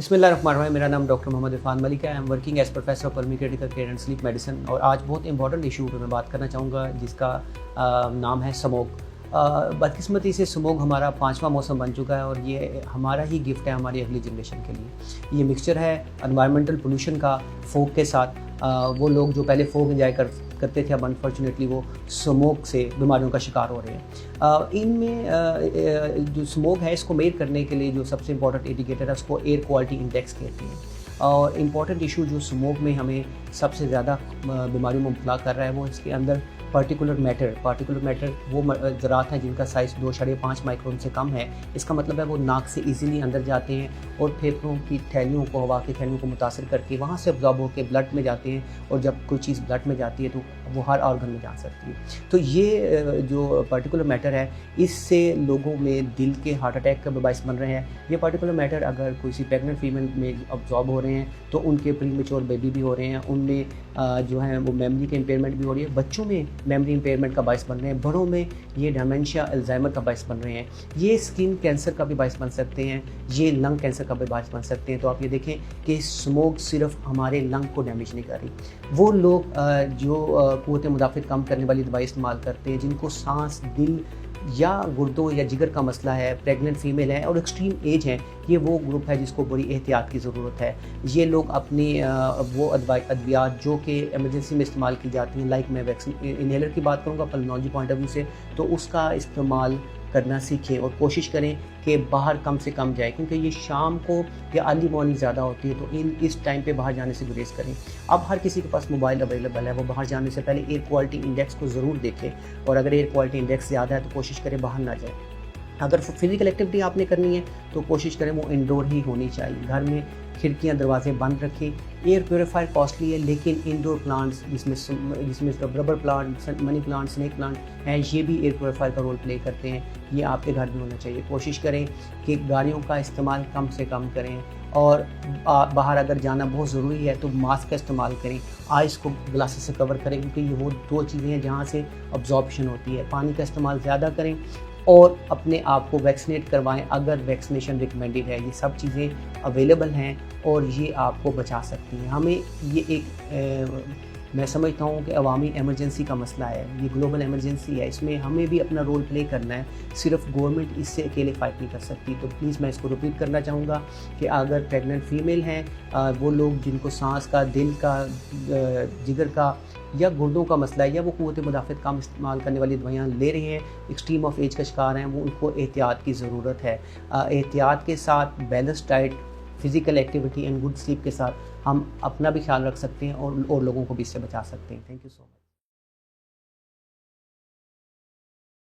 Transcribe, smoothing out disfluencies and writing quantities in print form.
बिस्मिल्लाहिर्रहमानिर्रहीम। मेरा नाम डॉक्टर मोहम्मद इरफान मलिक है। I am working as professor of pulmonary critical care and sleep medicine. और आज बहुत इंपॉर्टेंट इशू पे मैं बात करना चाहूँगा जिसका नाम है स्मोक। बदकिस्मती से स्मोक हमारा 5वां मौसम बन चुका है और ये हमारा ही गिफ्ट है हमारी अगली जनरेशन के लिए। ये मिक्सचर है एनवायरमेंटल पोल्यूशन का फोग के साथ। वो लोग जो पहले फोग इंजॉय करते थे अब अनफॉर्चुनेटली वो स्मोक से बीमारियों का शिकार हो रहे हैं। इनमें जो स्मोक है इसको मेजर करने के लिए जो सबसे इंपॉर्टेंट इंडिकेटर है उसको एयर क्वालिटी इंडेक्स कहते हैं। और इम्पॉर्टेंट इशू जो स्मोक में हमें सबसे ज़्यादा बीमारियों में मुबतला कर रहा है वो इसके अंदर पार्टिकुलर मैटर वो ज़रात हैं जिनका साइज़ 2.5 माइक्रोन से कम है। इसका मतलब है वो नाक से इजीली अंदर जाते हैं और फेफड़ों की थैलियों को, हवा की थैलियों को मुतासर करके वहाँ से अब्जॉर्ब होकर ब्लड में जाते हैं और जब कोई चीज़ ब्लड में जाती है तो वो हर ऑर्गन में जा सकती है। तो ये जो पार्टिकुलर मैटर है इससे लोगों में दिल के हार्ट अटैक का बाइस बन रहे हैं। ये पार्टिकुलर मैटर अगर किसी प्रेगनेंट फीमेल में अब्जॉर्ब हो रहे हैं तो उनके प्रीमेच्योर बेबी भी हो रहे हैं, उनमें जो है वो मेमोरी के इम्पेयरमेंट भी हो रही है, बच्चों में मेमोरी इम्पेयरमेंट का बाइस बन रहे हैं, बड़ों में ये डेमेंशिया अल्जाइमर का बाइस बन रहे हैं, ये स्किन कैंसर का भी बाइस बन सकते हैं, ये लंग कैंसर का भी बाइस बन सकते हैं। तो आप ये देखें कि स्मोक सिर्फ हमारे लंग को डैमेज नहीं कर रही। वो लोग जो क़ुव्वत मुदाफ़ित कम करने वाली दवाई इस्तेमाल करते हैं, जिनको सांस, दिल या गुर्दों या जिगर का मसला है, प्रेग्नेंट फीमेल है और एक्सट्रीम एज है, ये वो ग्रुप है जिसको बड़ी एहतियात की ज़रूरत है। ये लोग अपनी वो अद्वियात जो कि एमरजेंसी में इस्तेमाल की जाती हैं, लाइक मैं वैक्सीन इनहेलर की बात करूँगा पल्मोनोलॉजी पॉइंट ऑफ व्यू से, तो उसका इस्तेमाल करना सीखें और कोशिश करें कि बाहर कम से कम जाए, क्योंकि ये शाम को या अर्ली मॉर्निंग ज़्यादा होती है। तो इस टाइम पे बाहर जाने से गुरेज करें। अब हर किसी के पास मोबाइल अवेलेबल है, वो बाहर जाने से पहले एयर क्वालिटी इंडेक्स को ज़रूर देखें और अगर एयर क्वालिटी इंडेक्स ज़्यादा है तो कोशिश करें बाहर ना जाए। अगर फिज़िकल एक्टिविटी आपने करनी है तो कोशिश करें वो इंडोर ही होनी चाहिए। घर में खिड़कियां दरवाजे बंद रखें। एयर प्योरीफायर कॉस्टली है लेकिन इंडोर प्लांट्स जिसमें rubber plant, money plant, snake plant हैं, ये भी एयर प्योरीफायर का रोल प्ले करते हैं। ये आपके घर में होना चाहिए। कोशिश करें कि गाड़ियों का इस्तेमाल कम से कम करें और बाहर अगर जाना बहुत ज़रूरी है तो मास्क का इस्तेमाल करें। आइज़ को ग्लासेस से कवर करें क्योंकि ये वो दो चीज़ें हैं जहाँ से अब्जॉर्प्शन होती है। पानी का इस्तेमाल ज़्यादा करें और अपने आप को वैक्सीनेट करवाएं अगर वैक्सीनेशन रिकमेंडेड है। ये सब चीज़ें अवेलेबल हैं और ये आपको बचा सकती हैं। हमें ये एक मैं समझता हूँ कि अवामी एमरजेंसी का मसला है, ये ग्लोबल एमरजेंसी है, इसमें हमें भी अपना रोल प्ले करना है। सिर्फ गवर्नमेंट इससे अकेले फ़ाइट नहीं कर सकती। तो प्लीज़ मैं इसको रिपीट करना चाहूँगा कि अगर प्रेग्नेंट फीमेल हैं, वो लोग जिनको सांस का, दिल का, जिगर का या गुर्दों का मसला है या वो क़ुव्वत मुदाफ़ित कम इस्तेमाल करने वाली दवाइयाँ ले रहे हैं, एक्सट्रीम ऑफ एज का शिकार हैं, वो उनको एहतियात की ज़रूरत है। एहतियात के साथ balance diet, physical activity and good sleep के साथ हम अपना भी ख्याल रख सकते हैं और लोगों को भी इससे बचा सकते हैं। Thank you so much.